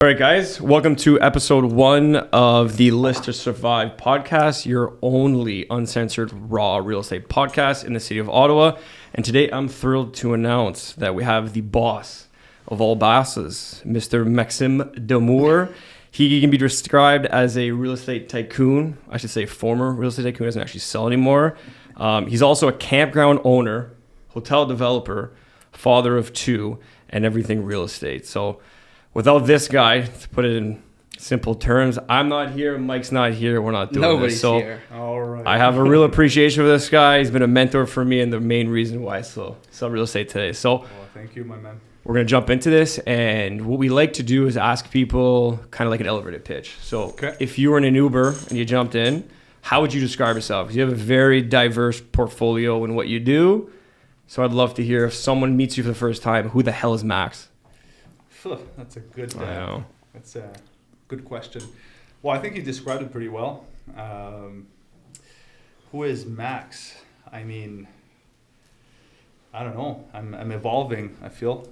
All right, guys, welcome to episode 1 of the List to Survive podcast, your only uncensored raw real estate podcast in the city of Ottawa. And today I'm thrilled to announce that we have the boss of all bosses, Mr. Maxime D'Amour. He can be described as a real estate tycoon. I should say former real estate tycoon, doesn't actually sell anymore. He's also a campground owner, hotel developer, father of 2, and everything real estate. So without this guy, to put it in simple terms, I'm not here, Mike's not here, we're not doing Nobody's this. So here. All right. I have a real appreciation for this guy. He's been a mentor for me and the main reason why I sell real estate today. So Well, thank you, my man. we're going to jump into this, and what we like to do is ask people kind of like an elevator pitch. So Okay. if you were in an Uber and you jumped in, how would you describe yourself? Because you have a very diverse portfolio in what you do. So I'd love to hear, if someone meets you for the first time, who the hell is Max? That's a good. I know. That's a good question. Well, I think you described it pretty well. Who is Max? I mean, I don't know. I'm evolving. I feel.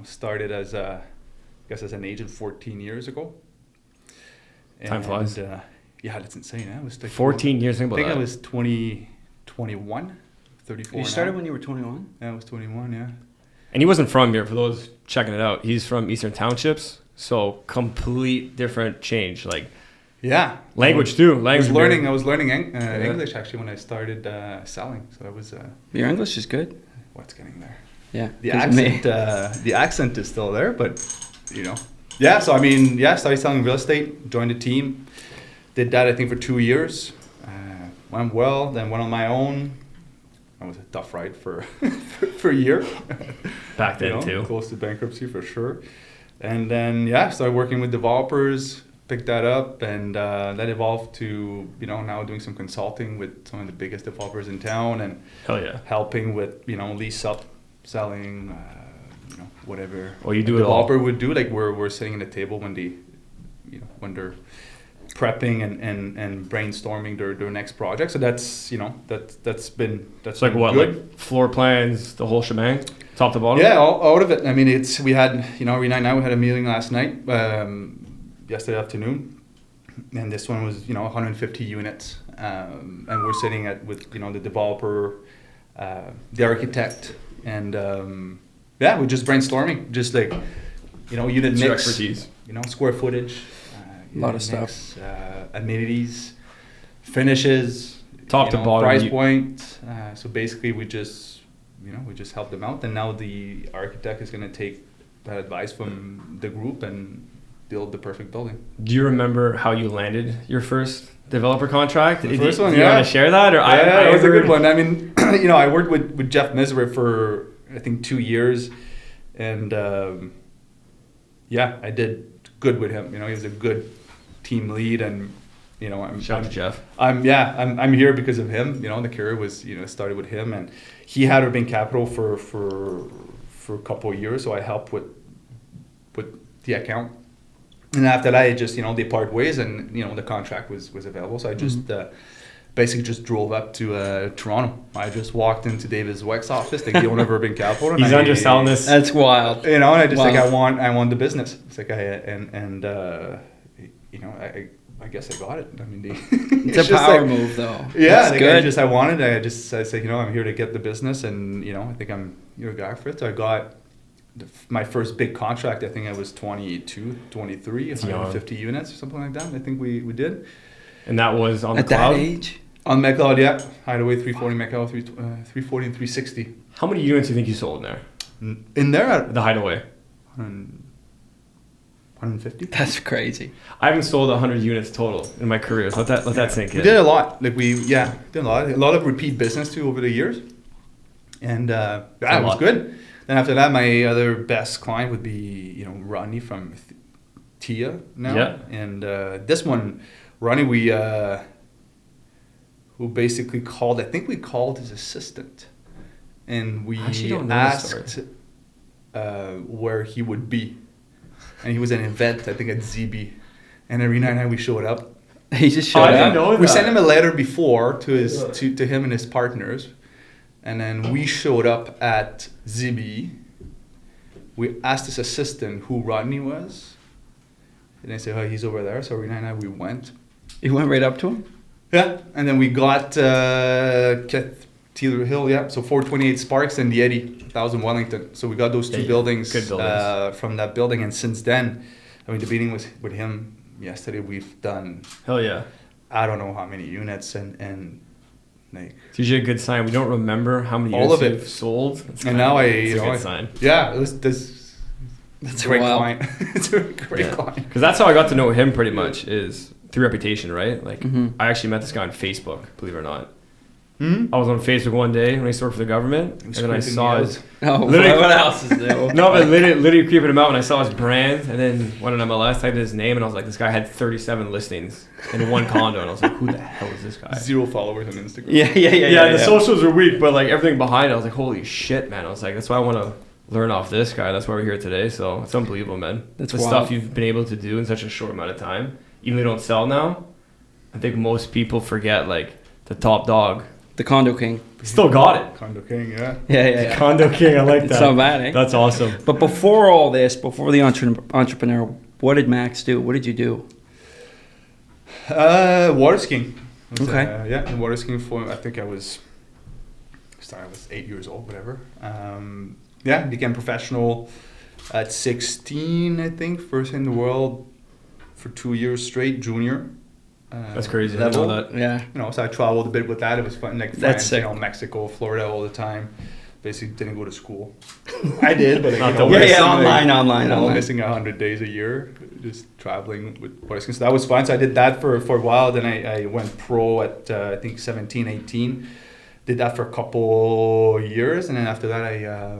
Started as an agent 14 years ago. Time flies. Yeah, that's insane. I was like 14 years, think I about think that. I was 21, 34. You started now. when you were 21? Yeah, I was 21. Yeah. And he wasn't from here, for those checking it out. He's from Eastern Townships, so complete different change. Like, Yeah. language too. Language. I was learning English actually when I started selling. So I was. Your English is good. What's getting there? Yeah. The 'cause of me. accent. The accent is still there, but Yeah. So I mean, started selling real estate. Joined the team. Did that I think for 2 years. Went well. Then went on my own. That was a tough ride for for a year. Back then too. Close to bankruptcy for sure. And then started working with developers, picked that up, and that evolved to now doing some consulting with some of the biggest developers in town, and Hell yeah. helping with lease up, selling, whatever. Well, you a do it all. developer would do. Like we're sitting at the table when they, when they're prepping and brainstorming their next project. So that's that's It's like been what, good. like floor plans, the whole shebang, top to bottom? Yeah, all out of it. I mean, we had every night. Now we had a meeting last night, yesterday afternoon, and this one was 150 units, and we're sitting with the developer, the architect, and we're just brainstorming, just like unit It's your mix, expertise. square footage, A lot of unit stuff. mix, amenities, finishes, Top to bottom. price point. So basically, we just help them out, and now the architect is going to take that advice from the group and build the perfect building. Do you remember how you landed your first developer contract? The first one, do you want to share that? Or It was a heard- good one. I mean, I worked with Jeff Misra for I think 2 years, and I did good with him. He was a good team lead, and Shout out to Jeff. I'm here because of him. The career was started with him, and he had Urban Capital for a couple of years, so I helped with the account. And after that, it just they part ways, and the contract was available, so I just basically just drove up to Toronto. I just walked into David Zweck's office, the owner of Urban Capital. And He's underselling this. That's wild. and I just Wow. I want the business. It's like I guess I got it. I mean, It's a power move, though. Yeah, It's I good. I said, I'm here to get the business, and I think I'm your guy for it. So I got my first big contract. I think I was 22, 23, It's young. 150 units or something like that. I think we did. And that was on the At cloud? that age? On McLeod, yeah. Hideaway 340, McLeod 340 and 360. How many units do you think you sold in there? In there at The Hideaway. 150. That's crazy. I haven't sold 100 units total in my career. So let that sink in. We did a lot. Like did a lot of repeat business too over the years, and it was lot. good. Then after that, my other best client would be Ronnie from Tia now, Yeah. and this one, Ronnie, who basically called. I think we called his assistant, and we I actually don't know this asked where he would be, and he was at an event I think at ZB, and every night we showed up. He just Oh, showed I didn't up. know that. We sent him a letter before to him and his partners, and then we showed up at ZB we asked his assistant who Rodney was. And they said, oh, he's over there. So Rena and I, we went. You went right up to him? Yeah. And then we got Taylor Hill, yeah. So 428 Sparks and the Eddie, 1000 Wellington. So we got those two buildings, good buildings. From that building. And since then, I mean, the meeting was with him yesterday. We've done, Hell yeah. I don't know how many units and like. It's usually a good sign. We don't remember how many all units of it you've sold. And now it's a good sign. Yeah, that's a great wild. client. It's a great client. Because that's how I got to know him pretty much, is through reputation, right? Like, Mm-hmm. I actually met this guy on Facebook, believe it or not. Hmm? I was on Facebook one day when I used to work for the government, and then I saw his... Oh, Literally- what else is there? No, but literally creeping him out when I saw his brand, and then went on MLS, typed in his name, and I was like, this guy had 37 listings in one condo, and I was like, who the hell is this guy? 0 followers on Instagram. Yeah, the socials are weak, but like everything behind it, I was like, holy shit, man. I was like, that's why I want to learn off this guy. That's why we're here today. So it's unbelievable, man. That's the wild. stuff you've been able to do in such a short amount of time. Even though they don't sell now, I think most people forget like the top dog. The Condo King. Still got it. Condo King, yeah. Yeah. Condo King, I like It's that. not bad, eh? That's awesome. But before all this, before the entrepreneur, what did Max do? What did you do? Water skiing. Okay. Yeah, water skiing for, I think I was 8 years old, whatever. Yeah, became professional at 16, I think. First in the world for 2 years straight, junior. That's crazy. I didn't know that. Yeah. You know, so I traveled a bit with that. It was fun, like That's France, sick. you know, Mexico, Florida all the time. Basically, didn't go to school. I did, but Not you know, the missing, online. missing 100 days a year, just traveling with water skiing. So that was fun. So I did that for a while. Then I went pro at I think 17, 18. Did that for a couple years, and then after that I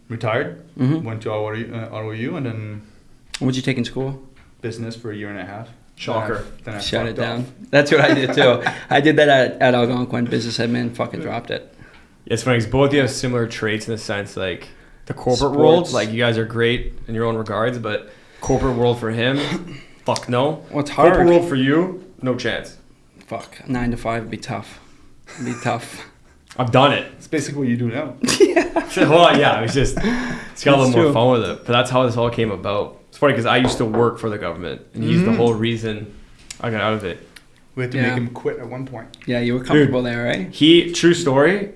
retired. Mm-hmm. Went to Ottawa U, and then What'd you take in school? business for a year and a half. Shocker. Then I Shut it fucked off. down. That's what I did too. I did that at Algonquin. Business admin. Fucking dropped it. It's funny because both of you have similar traits in the sense like the corporate Sports. world, like you guys are great in your own regards, but corporate world for him, fuck no. What's hard? Corporate world for you, no chance. Fuck. 9 to 5 would be tough. It'd be tough. I've done it. It's basically what you do now. Well, yeah, it's got a little That's more true. fun with it. But that's how this all came about. It's funny because I used to work for the government, and he's the whole reason I got out of it. We had to Yeah. make him quit at one point. Yeah, you were comfortable there, right? True story,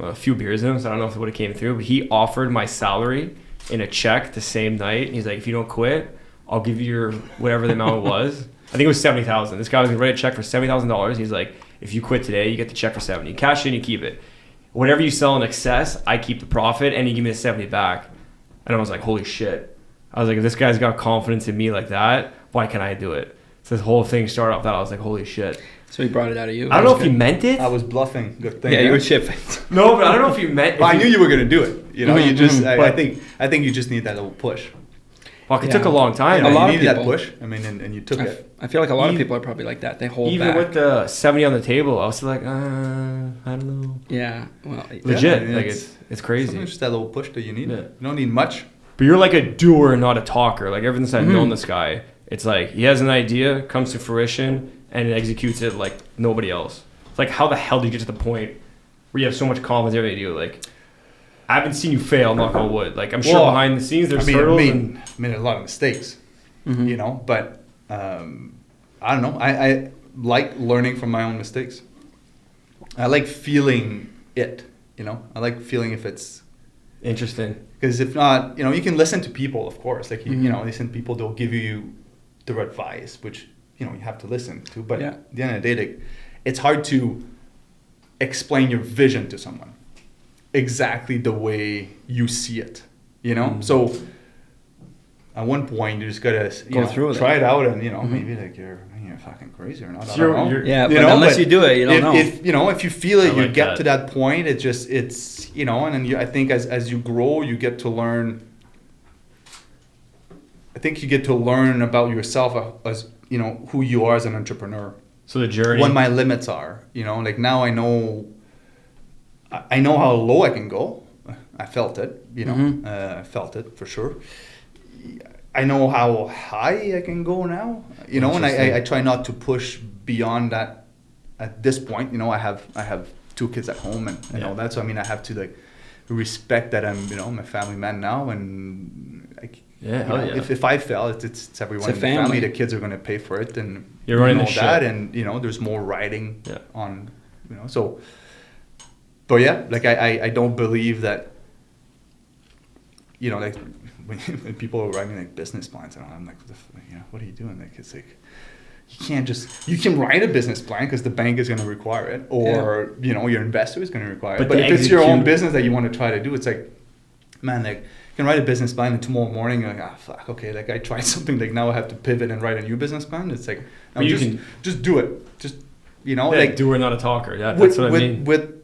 a few beers in him, so I don't know if it would have came through, but he offered my salary in a check the same night. He's like, if you don't quit, I'll give you your whatever the amount was. I think it was $70,000. This guy was going to write a check for $70,000. He's like, if you quit today, you get the check for 70. You cash it and you keep it. Whatever you sell in excess, I keep the profit and you give me the 70 back. And I was like, holy shit. I was like, if this guy's got confidence in me like that, why can't I do it? So this whole thing started off that. I was like, holy shit. So he brought it out of you. I don't know if he meant it. I was bluffing. Good thing. Yeah, you were shit-faced. No, but I don't know if he meant. Well, I knew you were gonna do it. You know, you just. I But- think you just need that little push. Fuck, it Yeah. took a long time. You know, A lot you of needed that people- push. I mean, and you took it. I feel like a lot of Even- people are probably like that. They hold Even back. with the 70 on the table, I was still like, I don't know. Yeah. Well, Legit, Yeah, like it's- it's crazy. Sometimes just that little push that you need. Yeah. You don't need much. But you're like a doer, not a talker. Like ever since I've Mm-hmm. known this guy, it's like he has an idea, comes to fruition, and executes it like nobody else. It's like, how the hell do you get to the point where you have so much confidence in everything you do? Like, I haven't seen you fail, knock on wood. Like, I'm sure Well, behind the scenes there's I hurdles. made a lot of mistakes. Mhm. You know, but I don't know. I like learning from my own mistakes. I like feeling it. You know, I like feeling if it's. Interesting. Because if not, you know, you can listen to people, of course. Like, you Mhm. know, listen to people, they'll give you the advice, which, you know, you have to listen to. But Yeah. at the end of the day, like, it's hard to explain your vision to someone exactly the way you see it, you know? Mhm. So at one point, you just got to Go through it. try it out and, you know, Mhm. maybe like you're fucking crazy or not. I So don't know. you're- Yeah, You but know, unless but you do it, you don't know. If you know, if you feel it, I you like get that. to that point. It's you know, and then I think as you grow, you get to learn. I think you get to learn about yourself as you know who you are as an entrepreneur. So the journey. What my limits are, you know, like now I know. I know how low I can go. I felt it, you know. Mhm. I felt it for sure. I know how high I can go now, you know, and Interesting. I try not to push beyond that at this point. You know, I have 2 kids at home and Yeah. all that, so I mean I have to like respect that I'm a family man now, and if I fail, it's everyone in the family. The kids are going to pay for it, and you're running the that, ship. and there's more riding on, so. But yeah, like I don't believe that. Like when people are writing like business plans, and I'm like, what are you doing? Like it's like you can write a business plan because the bank is going to require it, or your investor is going to require it. But if it's your own business that you want to try to do, it's like, man, like you can write a business plan, and tomorrow morning you're like, fuck, okay, like I tried something, like now I have to pivot and write a new business plan. It's like, no, just do it, just like doer, not a talker. Yeah, that's what I mean. With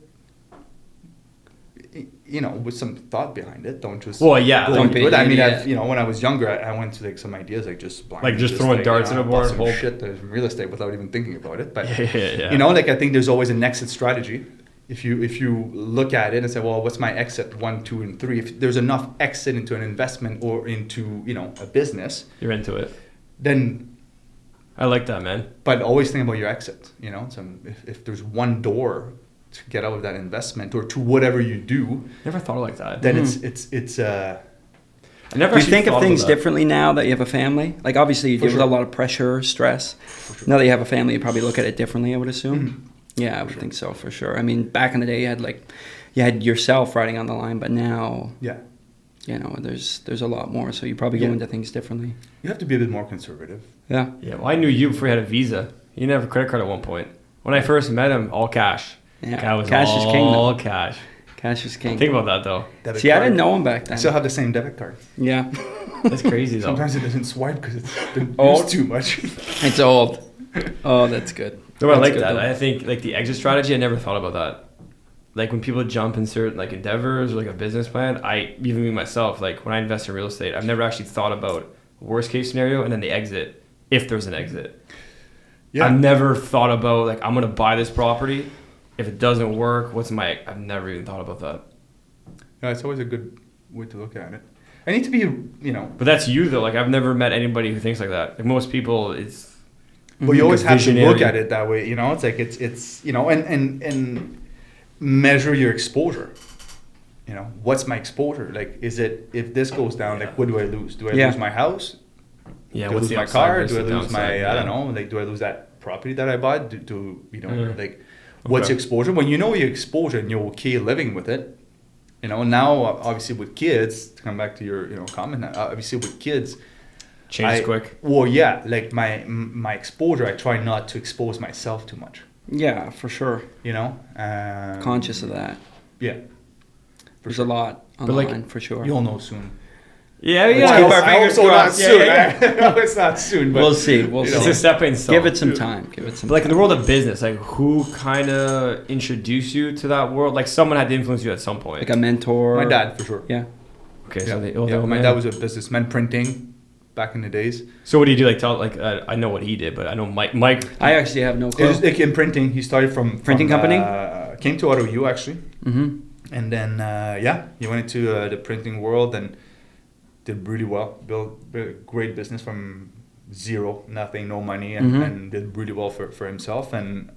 some thought behind it. Don't just don't do it. I mean, when I was younger, I went to like some ideas, like just throwing darts in a board, some shit in real estate without even thinking about it. But yeah. like I think there's always an exit strategy. If you look at it and say, well, what's my exit 1, 2, and 3? If there's enough exit into an investment or into a business, you're into it. Then I like that, man. But always think about your exit. So if there's one door to get out of that investment or to whatever you do. Never thought of it like that. Then it's I never. Do you think of things differently now that you have a family? Like obviously you deal with a lot of pressure, stress. Sure. Now that you have a family, you probably look at it differently, I would assume. Mm-hmm. Yeah, I would think so for sure. I mean, back in the day, you had yourself riding on the line, but now, there's a lot more. So you probably go into things differently. You have to be a bit more conservative. Yeah. Yeah. Well, I knew you before you had a Visa. You didn't have a credit card at one point. When I first met him, all cash. Yeah. Cash is king. All cash. Cash is king. Think about that though. Debit See, card. I didn't know him back then. I still have the same debit card. Yeah. That's crazy though. Sometimes it doesn't swipe because it's been used too much. It's old. Oh, that's good. No, I like that. Though. I think like the exit strategy, I never thought about that. Like when people jump in certain like endeavors or like a business plan, even me myself, like when I invest in real estate, I've never actually thought about worst case scenario and then the exit, if there's an exit. Yeah. I've never thought about like I'm gonna buy this property. If it doesn't work, I've never even thought about that. Yeah, it's always a good way to look at it. I need to be, But that's you though. Like I've never met anybody who thinks like that. Like most people, it's. Well, you always have to look at it that way. It's like it's and measure your exposure. What's my exposure? Like, is it if this goes down? Like, what do I lose? Do I lose my house? Yeah. Do I lose my car? Do I lose my? I don't know. Like, do I lose that property that I bought? Like. What's your exposure? When you know your exposure and you're okay living with it, now obviously with kids, to come back to your comment, obviously with kids, change quick. Well, yeah, like my exposure, I try not to expose myself too much. Yeah, for sure. Conscious of that. Yeah, there's a lot on the line for sure. You'll know soon. Yeah, keep our fingers crossed. No, it's not soon. But we'll see. It's a stepping stone. Give it some time. Like in the world of business, like who kind of introduced you to that world? Like someone had to influence you at some point. Like a mentor. My dad, for sure. Yeah. Okay, so my dad was a businessman printing back in the days. So what do you do? Like I know what he did, but I know Mike. I actually have no clue. It was like in printing. He started from printing company. Came to Ottawa actually. Mm-hmm. And then he went into the printing world and did really well. Built a great business from zero, nothing, no money, and did really well for himself. And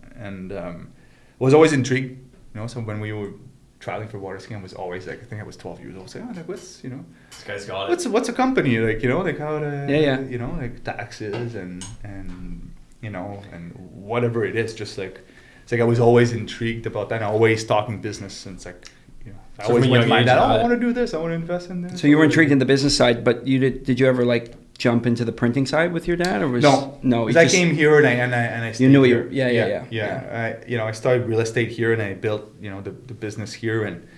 was always intrigued. So when we were traveling for water skiing, I was always like, I think I was 12 years old. Saying, what's this guy's got it. What's a company like? Like how to like taxes and whatever it is. Just like it's like I was always intrigued about that. And always talking business, and it's like. I always went to my dad, I want to do this. I want to invest in this. So you were intrigued in the business side, but did you ever like jump into the printing side with your dad, or was no? Because I came here and I you knew here. Yeah. I started real estate here and I built the business here and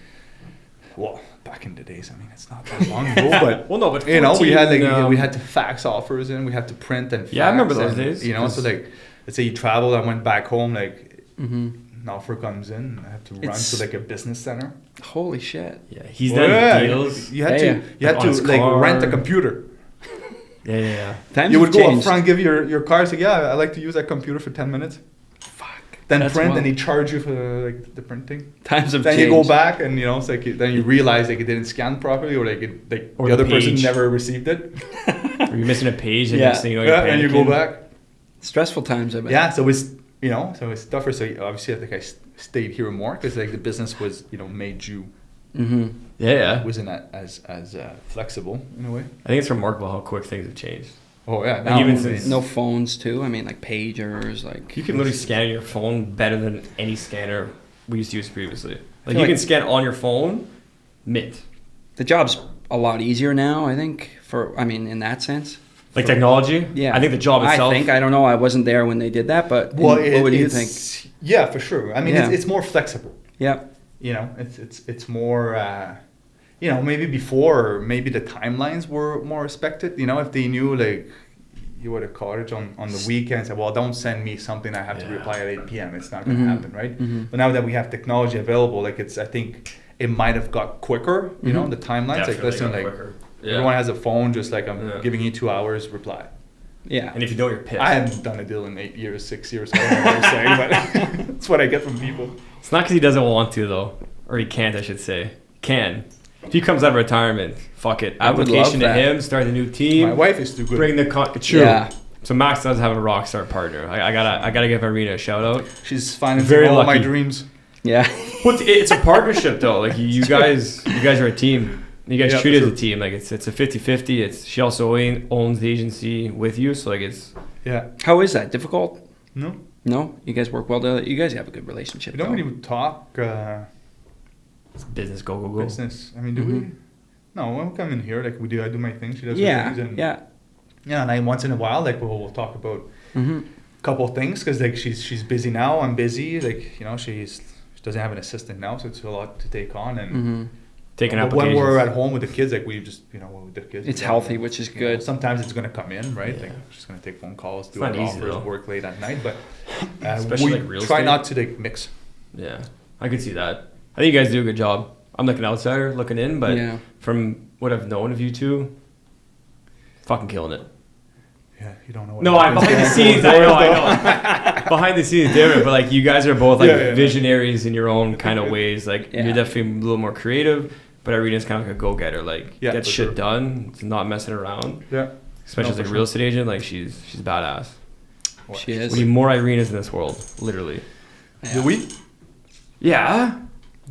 back in the days. I mean, it's not that long ago, but but we had we had to fax offers and we had to print and fax. Yeah, I remember those days. So like let's say you traveled, I went back home like. Mm-hmm. An offer comes in, I have to run to like a business center. Holy shit! Yeah, he's done deals. You had to like rent a computer. Yeah. You would go up front, give your car, say, I like to use that computer for 10 minutes. Fuck. Then that's print, and he charge you for like the printing. Times have then changed. You go back, and it's like then you realize like it didn't scan properly, or the other person never received it. Or you're missing a page, and and you go back. Stressful times, I bet. Yeah, so it's. So it's tougher. So obviously, I think I stayed here more because like the business was, made you Yeah. It wasn't as flexible in a way. I think it's remarkable how quick things have changed. Oh yeah, Now, even since no phones too. I mean, like pagers, like you can literally scan your phone better than any scanner we used to use previously. Like you like can scan on your phone, mint. the job's a lot easier now. I think in that sense. Like technology. Yeah, I think the job itself. I don't know. I wasn't there when they did that, but Well, what would you think? Yeah, for sure. I mean, it's more flexible. Yeah. You know, it's more. You know, maybe before, maybe the timelines were more respected. You know, if they knew like you were at a cottage on the weekend, say, well, don't send me something I have to reply at 8 p.m. It's not going to happen, right? But now that we have technology available, like I think it might have got quicker. You know, the timelines. Definitely like listen, like quicker. everyone has a phone. Just like I'm giving you 2 hours, reply. Yeah. And if you don't, you're pissed. I haven't done a deal in 8 years, 6 years. I don't know what you're saying, but that's what I get from people. It's not because he doesn't want to though, or he can't. I should say can. If he comes out of retirement, fuck it. Application to him, start a new team. My wife is too good. Bring the true. Yeah. So Max does have a rock star partner. I gotta give Irina a shout out. She's financing Very all my lucky. dreams. Yeah. But it's a partnership though. Like you guys are a team. You guys treat it as a team. Like it's a 50-50. She also owns the agency with you, so like it's. Yeah. How is that? Difficult? No. No? You guys work well together? You guys have a good relationship. We don't really talk It's business go. business. I mean, do we? No, when we come in here, like I do my thing. She does her Yeah. things. And, Yeah. Yeah, and then once in a while, like we'll talk about a couple of things because like she's busy now. I'm busy. Like she doesn't have an assistant now, so it's a lot to take on and. Taking But applications. when we're at home with the kids, like we just, with the kids. It's healthy, which is good. Sometimes it's going to come in, right? Yeah. Like she's going to take phone calls, do not our easy, offers, though. work late at night. But Especially we like real try estate. not to like mix. Yeah, I could see that. I think you guys do a good job. I'm like an outsider looking in, but from what I've known of you two, fucking killing it. Yeah, you don't know what No, behind the scenes, I know. Behind the scenes, different, but like you guys are both like visionaries in your own kind of ways. Like you're definitely a little more creative, but Irina's kind of like a go-getter. Like gets shit done. It's not messing around. Yeah. Especially as a real estate agent, like she's badass. She is. We need more Irinas in this world, literally. Do we? Yeah.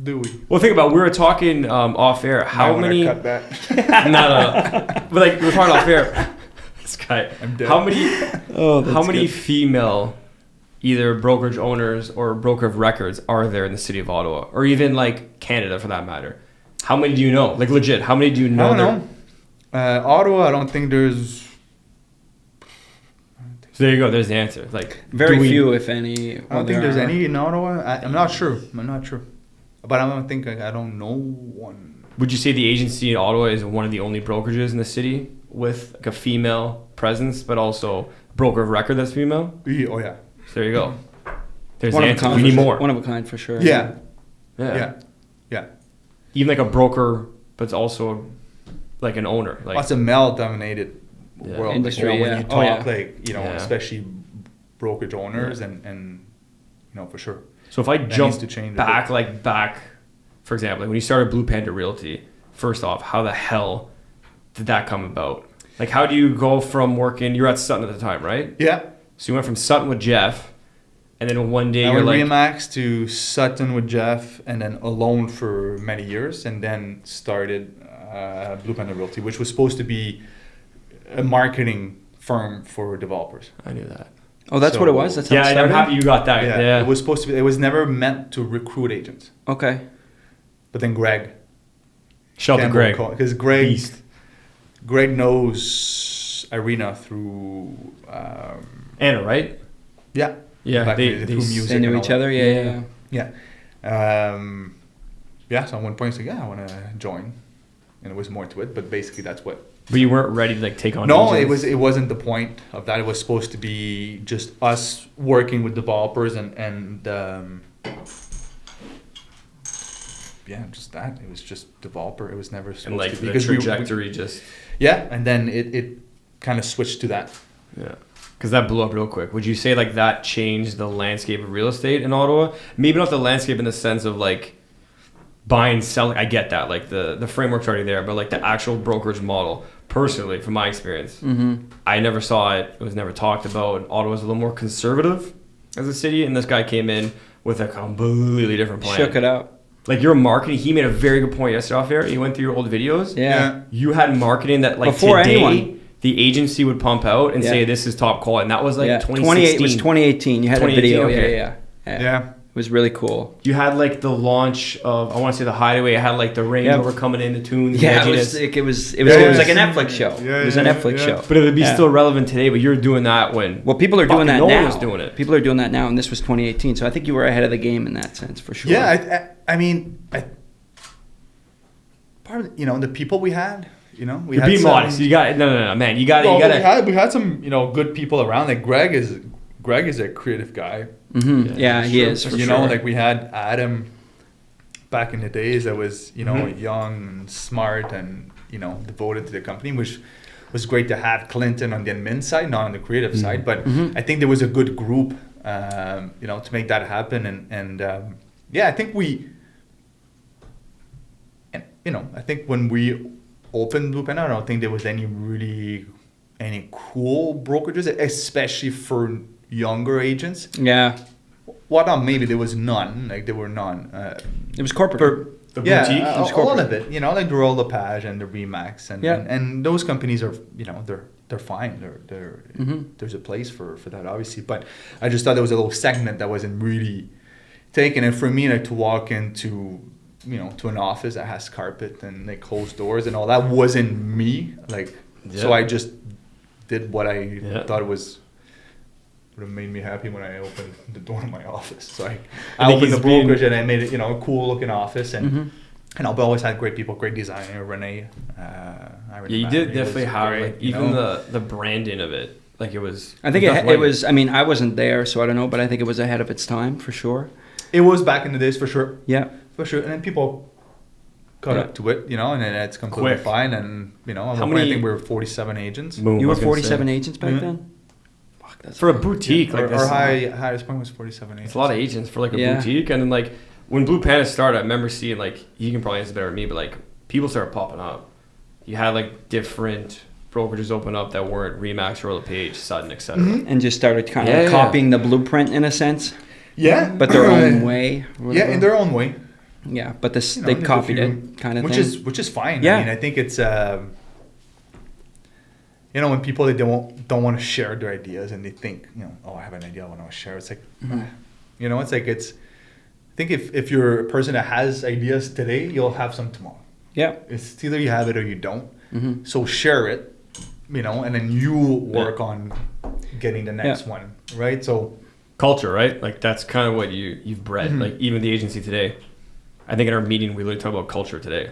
Do we? Well, think about it. We were talking off air. How many? Cut that. no. But like we were talking off air. This guy. I'm dead. How many? How many female, either brokerage owners or broker of records, are there in the city of Ottawa, or even like Canada for that matter? How many do you know? Like legit, how many do you know? I don't know. Ottawa, I don't think there's. So there you go. There's the answer. Like Very few, if any. I don't think there's any in Ottawa. I'm not sure. But I don't think I don't know one. Would you say the agency in Ottawa is one of the only brokerages in the city with like a female presence, but also broker of record that's female? Oh yeah. So there you go. There's One the of a answer. kind. We need more. One of a kind for sure. Yeah. Yeah. Yeah. Even like a broker, but it's also like an owner. Like It's a male-dominated world. Industry, Like, when you talk, especially brokerage owners and for sure. So if I That jump needs to change a back, for example, like when you started Blue Panda Realty, first off, how the hell did that come about? Like, how do you go from working? You were at Sutton at the time, right? Yeah. So you went from Sutton with Jeff, and then one day I you're went like, Remax to Sutton with Jeff, and then alone for many years, and then started Blue Panda Realty, which was supposed to be a marketing firm for developers. I knew that. Oh, that's what it was? That's how it Yeah, I'm started? happy you got that. Yeah. It was supposed to be. It was never meant to recruit agents. Okay. But then Greg. Shout out to Greg. Because Greg knows Irina through. Anna, right? Yeah. Yeah, Back they through music They knew and each all other? that. Yeah. Yeah. So at one point, I said, "Yeah, I want to join," and it was more to it. But basically, that's what. But you weren't ready to like take on. No, agents? it wasn't the point of that. It was supposed to be just us working with developers and just that. It was just developer. It was never supposed And like to be the because trajectory just. Yeah, and then it kind of switched to that. Yeah. Because that blew up real quick. Would you say like that changed the landscape of real estate in Ottawa? Maybe not the landscape in the sense of like buying, selling. I get that. Like the framework's already there, but like the actual brokerage model, personally, from my experience, I never saw it. It was never talked about. Ottawa's a little more conservative as a city, and this guy came in with a completely different plan. Shook it up. like your marketing, he made a very good point yesterday off air. He went through your old videos. Yeah. You had marketing that like Before today anyone. the agency would pump out and say this is top quality. And that was like 2016. It was 2018. You had a video. Okay. Yeah. It was really cool. You had like the launch of, I want to say the Hideaway. It had like the Range Rover coming in, the tunes. Yeah, it was like a Netflix show. It was a Netflix show. But it would be still relevant today. But you're doing that when people are doing that no now. one was doing it. People are doing that now, and this was 2018. So I think you were ahead of the game in that sense for sure. Yeah, I mean, part of the people we had. We had be modest. You got no, man. You got to. We had some good people around. Like Greg is a creative guy. Mm-hmm. Yeah, he is. For sure. Like we had Adam back in the days that was young and smart and devoted to the company, which was great to have. Clinton on the admin side, not on the creative side, but I think there was a good group, to make that happen. And I think I think when we opened Blue Panda, I don't think there was any cool brokerages, especially for younger agents. Yeah. Well, maybe there was none. Like there were none. It was corporate. The boutique. All of it. Like the Royal LePage and the Remax, and those companies are they're fine. There's a place for that, obviously. But I just thought there was a little segment that wasn't really taken. And for me, like to walk into to an office that has carpet and like closed doors and all that wasn't me. So I just did what I thought it would have made me happy when I opened the door to my office. So I opened the brokerage and I made it, a cool looking office and I've always had great people, great designer, Renee. You did definitely have even the branding of it. Like it was. I think it was. I mean, I wasn't there, so I don't know, but I think it was ahead of its time for sure. It was back in the days for sure. Yeah, for sure. And then people got up to it, and then it's completely fine. And I think we were 47 agents. You were 47 agents back then. For a boutique, our highest point was 47 agents. It's a lot of agents for like a boutique, and then when Blue Panda started, I remember seeing you can probably answer better than me, but people started popping up. You had different brokerages open up that weren't Remax, Royal LePage, Sutton, etc. And just started kind of copying the blueprint in a sense. Yeah, but their own way. Yeah, in their own way. Yeah, but they copied it kind of thing. Which is fine. Yeah. I mean, I think it's when people they don't want to share their ideas and they think I have an idea I want to share. It's like I think if you're a person that has ideas today, you'll have some tomorrow. Yeah, it's either you have it or you don't. So share it, and then you work on getting the next one, right? So culture, right? That's kind of what you've bred. Even the agency today, I think in our meeting we literally talk about culture today.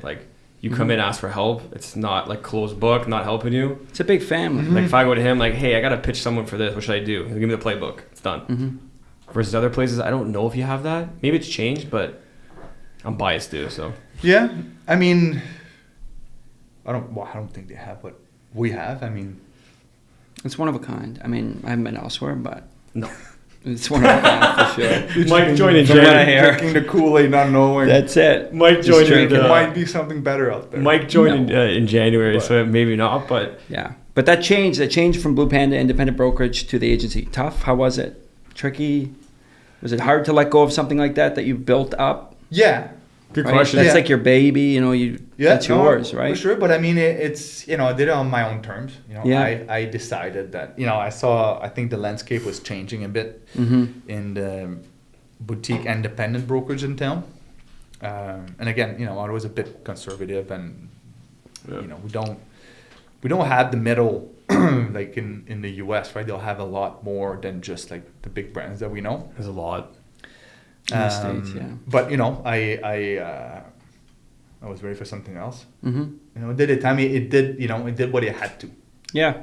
You come in, ask for help. It's not closed book, not helping you. It's a big family. If I go to him, hey, I got to pitch someone for this. What should I do? He'll give me the playbook. It's done. Versus other places, I don't know if you have that. Maybe it's changed, but I'm biased too. So yeah, I mean, I don't think they have what we have. I mean, it's one of a kind. I mean, I haven't been elsewhere, but no. It's one of a kind for sure. Mike joined in January. Drinking the Kool-Aid, not knowing. That's it. Mike joined in. It might be something better out there. Mike joined in January, so maybe not. But yeah, but that changed from Blue Panda independent brokerage to the agency. Tough? How was it? Tricky? Was it hard to let go of something like that you built up? Yeah. Good question. That's like your baby, that's yours, right? For sure, but I mean, it's I did it on my own terms. I decided that I think the landscape was changing a bit in the boutique independent brokerage in town, and again, I was a bit conservative, and we don't have the middle like in the US, right? They'll have a lot more than just the big brands that we know. There's a lot. In the States, yeah. But I was ready for something else. It did it. I mean, it did what it had to. Yeah.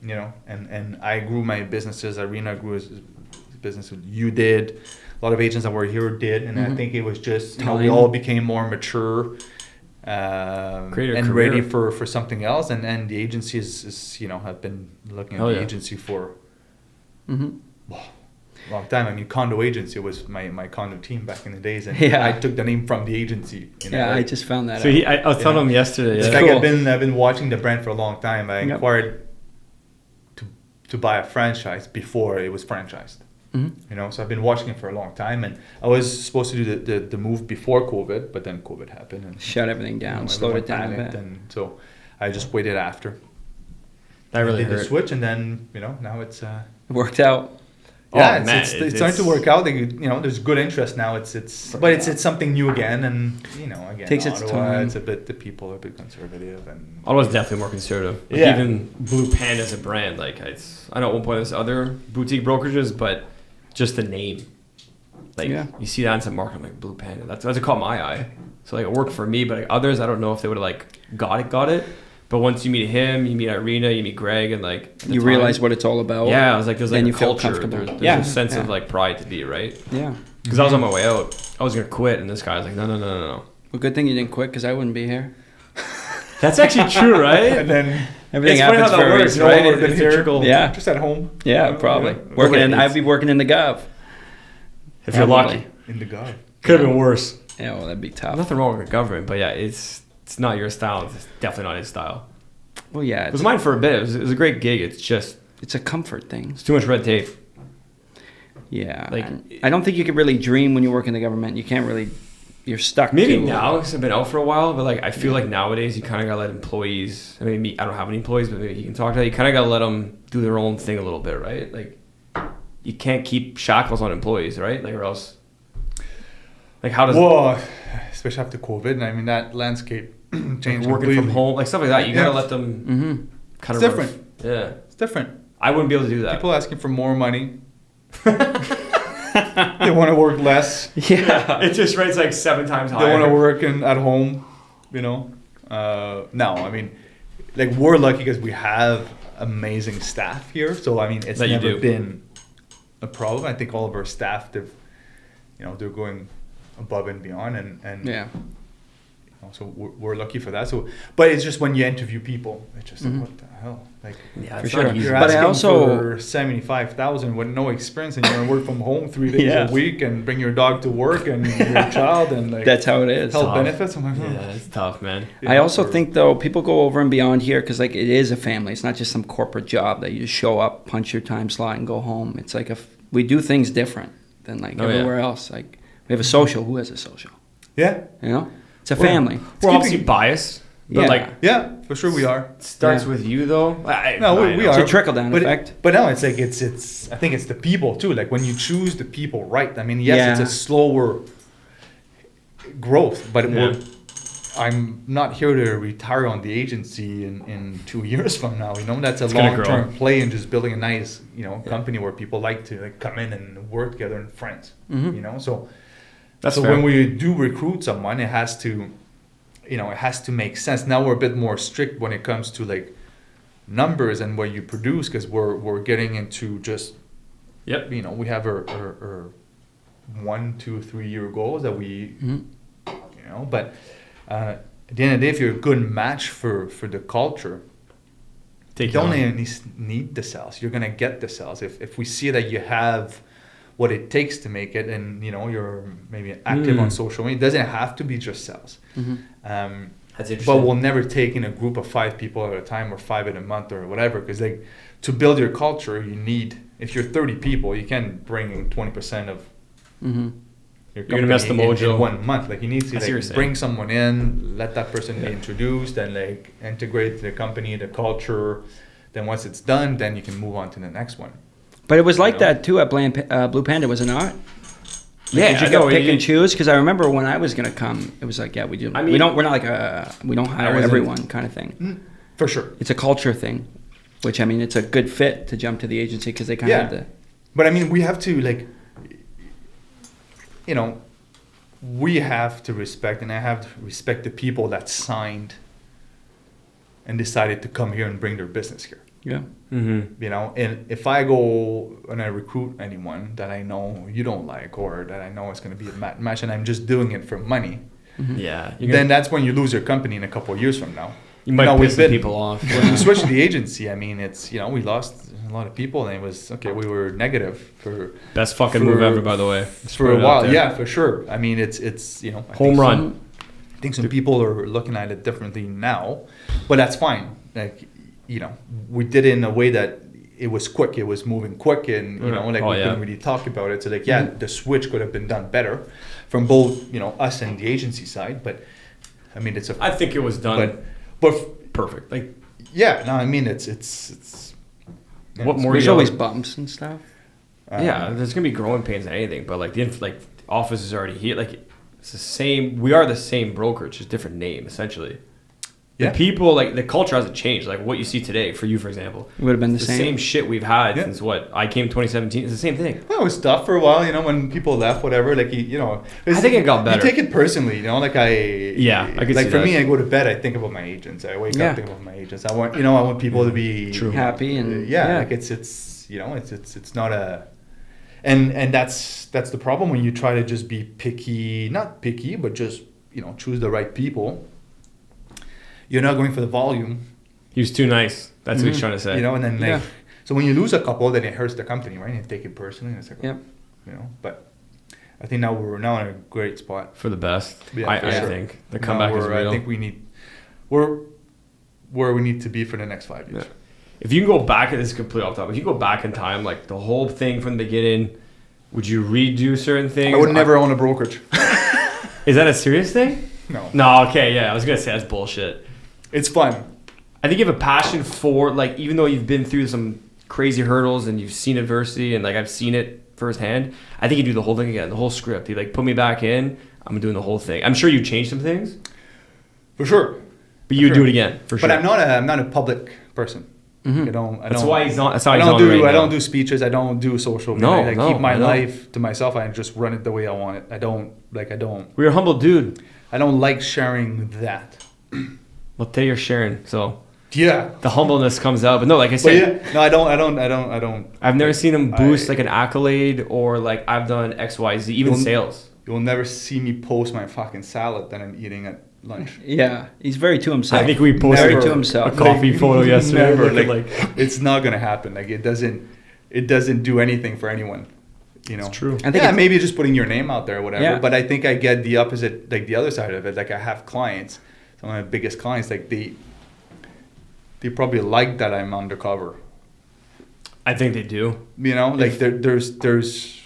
And I grew my businesses. Irina grew his business. You did. A lot of agents that were here did, and I think it was just we all became more mature, and ready for something else. And the agency is have been looking at the agency for. Long time. I mean, condo agency was my condo team back in the days, and I took the name from the agency. I just found that. So I was telling him yesterday. It's cool. I've been watching the brand for a long time. I inquired to buy a franchise before it was franchised. You know, so I've been watching it for a long time, and I was supposed to do the move before COVID, but then COVID happened and shut everything down, slowed it down a bit. And so I just waited after. That really did hurt. the switch, and then now it's it worked out. Yeah, it's starting to work out. There's good interest now. It's something new again, and again, takes its Ottawa, time. it's a bit, the people are a bit conservative, and Ottawa's definitely more conservative. Like even Blue Panda as a brand, like I know at one point there's other boutique brokerages, but just the name, like you see that in some market, I'm like Blue Panda. That's what caught my eye. So like it worked for me, but like others, I don't know if they would have like got it. But once you meet him, you meet Irina, you meet Greg, and like you realize what it's all about. Yeah, I was like, there's like then a you feel culture. comfortable. There's a sense of like pride to be, right? Yeah. Because I was on my way out. I was gonna quit, and this guy was like, no. Well, good thing you didn't quit, because I wouldn't be here. That's actually true, right? and then everything it's happens funny how that for a works, reason, right? would have been It's here, typical. Yeah. just at home. Yeah, probably. Yeah. I'd be working in the Gov. If you're lucky. In the God. Could have been worse. Yeah, well, that'd be tough. Nothing wrong with the government, but yeah, it's not your style. It's definitely not his style. Well, yeah. It was mine for a bit. It was a great gig. It's just It's a comfort thing. it's too much red tape. Yeah. Like, I don't think you can really dream when you work in the government. You can't really. You're stuck. Maybe now, because I've been out for a while, but like I feel like nowadays you kind of gotta let employees. I mean, I don't have any employees, but maybe you can talk to that. You kind of gotta let them do their own thing a little bit, right? Like you can't keep shackles on employees, right? Like or else, like how does especially after COVID, and I mean that landscape changed. working completely. from home, like stuff like that. You gotta let them kind of. It's different. Yeah, it's different. I wouldn't be able to do that. People asking for more money. They want to work less. Yeah, it just rates like 7 times higher. They want to work at home, No, I mean, like we're lucky because we have amazing staff here. So I mean, it's never been a problem. I think all of our staff, they're going above and beyond, and yeah. So we're lucky for that. So, but it's just when you interview people, it's just like, what the hell? Like, yeah, for sure. You're But asking for 75,000 with no experience, and you're gonna work from home 3 days a week and bring your dog to work and your child, and like that's how it is. Health benefits. I'm like, yeah, it's tough, man. I also think though people go over and beyond here because like it is a family. It's not just some corporate job that you just show up, punch your time slot, and go home. It's like we do things different than like everywhere else. Like we have a social. Who has a social? Yeah, it's a family. We're obviously biased, but for sure we are. It starts with you though. We are. It's a trickle down effect. But no, it's like it's. I think it's the people too. Like when you choose the people right. I mean, yes, it's a slower growth, but I'm not here to retire on the agency in 2 years from now. That's a long-term play and just building a nice company where people like to come in and work together and friends. So. That's when we do recruit someone, it has to, it has to make sense. Now we're a bit more strict when it comes to like numbers and what you produce, because we're getting into just, we have our 1, 2, 3 year goals that we, but at the end of the day, if you're a good match for the culture, you don't even need the sales. You're gonna get the sales if we see that you have what it takes to make it, and you're maybe active on social media. It doesn't have to be just sales. That's interesting. But we'll never take in a group of 5 people at a time or 5 in a month or whatever, because like to build your culture, you need. If you're 30 people, you can bring in 20% of your company. You're gonna mess the mojo in 1 month. Like you need to bring someone in, let that person be introduced, and like integrate the company, the culture. Then once it's done, then you can move on to the next one. But it was like that too at Blue Panda, was it not? Did you go pick and choose? Because I remember when I was gonna come, it was like, we do. I mean, we're not like we don't hire everyone kind of thing. For sure, it's a culture thing, which I mean, it's a good fit to jump to the agency because they kind of have the. But I mean, we have to like, we have to respect, and I have to respect the people that signed and decided to come here and bring their business here. Yeah. And if I go and I recruit anyone that I know you don't like, or that I know is going to be a match, and I'm just doing it for money, then that's when you lose your company in a couple of years from now. You might piss people off. When we switched to the agency, I mean, it's we lost a lot of people, and it was we were negative for best fucking move ever, by the way. For a while, for sure. I mean, it's home run. I think some people are looking at it differently now, but that's fine. Like. We did it in a way that it was quick. It was moving quick, and we couldn't really talk about it. So like, the switch could have been done better from both, us and the agency side. But I mean, I think it was done, but perfect. Like, it's. What more? There's always bumps and stuff. There's gonna be growing pains and anything, but like the office is already here. Like, it's the same. We are the same brokerage, just different name essentially. The people, like, the culture hasn't changed. Like, what you see today, for you, for example, it would have been the same shit we've had since I came 2017. It's the same thing. Well, it was tough for a while, when people left, whatever. Like, I think it got better. You take it personally, like I could like see for that. me, I go to bed, I think about my agents. I wake up thinking about my agents. I want people to be happy and like it's not a. And that's the problem when you try to just be picky, not picky, but just choose the right people. You're not going for the volume. He was too nice. That's what he's trying to say. And then so when you lose a couple, then it hurts the company, right? And you take it personally. And it's like, but I think now we're in a great spot for the best. Yeah, I think the comeback is real. I think we're where we need to be for the next 5 years. Yeah. If you can go back, and this is completely off topic, if you go back in time, like the whole thing from the beginning, would you redo certain things? I would never own a brokerage. Is that a serious thing? No. Okay. Yeah, I was gonna say that's bullshit. It's fun. I think you have a passion for, like, even though you've been through some crazy hurdles and you've seen adversity and like I've seen it firsthand, I think you do the whole thing again, the whole script. You like put me back in, I'm doing the whole thing. I'm sure you changed some things. For sure. But you would do it again, for sure. But I'm not a public person. Mm-hmm. That's why he's not. That's I don't do speeches. I don't do social media. I keep my life to myself. I just run it the way I want it. I don't. We're a humble dude. I don't like sharing that. Well, today you're sharing, so yeah, the humbleness comes out. But no, like I said, I don't. I've never seen him boost like an accolade or like I've done X, Y, Z, even sales. You'll never see me post my fucking salad that I'm eating at lunch. Yeah, he's very to himself. I think we posted very to himself. a coffee photo yesterday. Never, it's not gonna happen. Like it doesn't do anything for anyone. It's true. I think maybe just putting your name out there or whatever. Yeah. But I think I get the opposite, like the other side of it. Like I have clients, some of my biggest clients, like they probably like that I'm undercover. I think they do. Like there's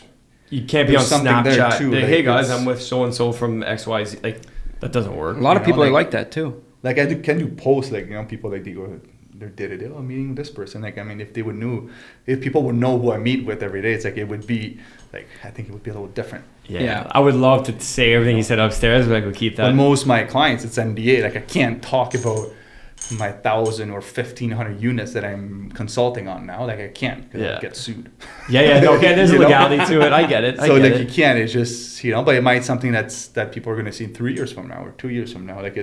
you can't be on Snapchat. Too, like, hey guys, I'm with so and so from XYZ. Like that doesn't work. A lot of people are like that too. Like can do posts like people like they go. I'm meeting this person. Like, I mean, if people would know who I meet with every day, it's like, it would be like, I think it would be a little different. Yeah. I would love to say everything he said upstairs, but I could keep that. But most of my clients, it's NDA. Like, I can't talk about my 1,000 or 1,500 units that I'm consulting on now. Like, I can't because I'll get sued. Okay, there's a legality to it. I get it. You can't. It's just, but it might be something that people are going to see 3 years from now or 2 years from now. Like,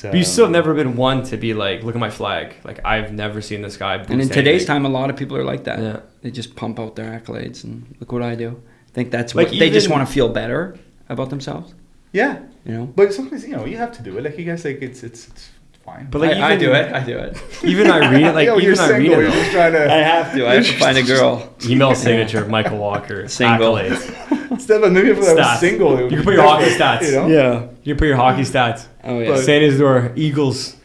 but you still have never been one to be like, look at my flag. Like, I've never seen this guy boost And in anything. today's time, a lot of people are like that. Yeah. They just pump out their accolades and look what I do. I think that's what they just want to feel better about themselves. Yeah. But sometimes, you have to do it. Like, you guys, like, it's fine. But like, I do it. Even Irina, like, you're single. You're just trying to... I have to find a girl. Email signature, Michael Walker. Single. Accolades. Maybe if I was single, you can put your hockey stats. Yeah. You can put your hockey stats. Oh, yeah. San Isidore Eagles,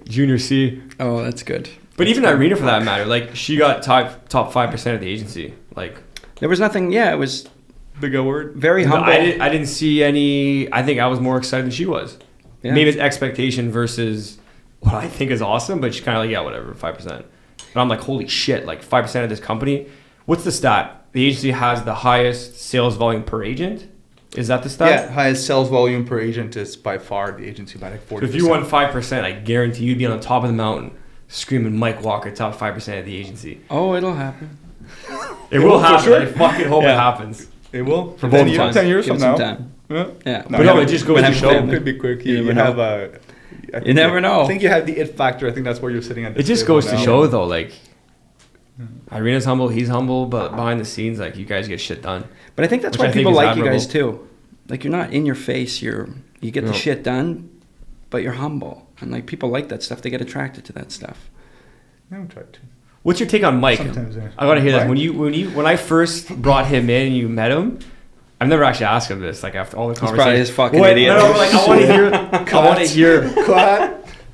Junior C. Oh, that's good. But even Irina, for that matter, like, she got top 5% of the agency. Like, there was nothing. Yeah, it was big word. Very humble. I didn't see any. I think I was more excited than she was. Yeah. Maybe it's expectation versus what I think is awesome, but she's kind of like, whatever, 5%. And I'm like, holy shit, like 5% of this company. What's the stat? The agency has the highest sales volume per agent. Is that the stat? Yeah, highest sales volume per agent is by far the agency by like 40%. So if you won 5%, I guarantee you'd be on the top of the mountain screaming Mike Walker, top 5% of the agency. Oh, it'll happen. It will happen. Sure. I fucking hope it happens. It will. For both times. 10 years from now. Yeah. But it just goes to show. It could be quick. You have a... You never know. I think you have the it factor. I think that's where you're sitting at. It just goes to show, though, like, Irina's humble, he's humble, but behind the scenes, like, you guys get shit done. But I think that's why people like you guys too. Like, you're not in your face. You get the shit done, but you're humble, and like people like that stuff. They get attracted to that stuff. I would try to. What's your take on Mike? Sometimes, I gotta hear this. When I first brought him in and you met him, I've never actually asked him this. Like after all the conversations, he's probably his fucking idiot. No, like I want to hear.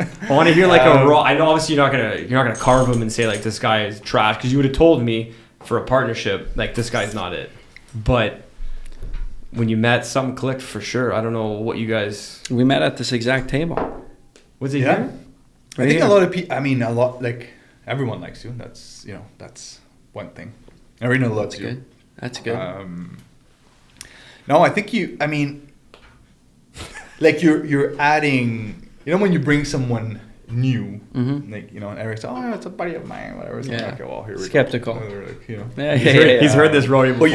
I want to hear like a raw. I know obviously you're not gonna carve him and say like this guy is trash, because you would have told me for a partnership like this guy's not it. But when you met, something clicked for sure. I don't know what you guys. We met at this exact table. Was it here? I think a lot of people. I mean, a lot like everyone likes you. That's that's one thing. Everyone loves you. That's good. No, I think you. I mean, like you're adding. You know, when you bring someone new, like and Eric's, it's a buddy of mine, whatever. So like, well, here we skeptical. Go. Like, He's heard this road before. But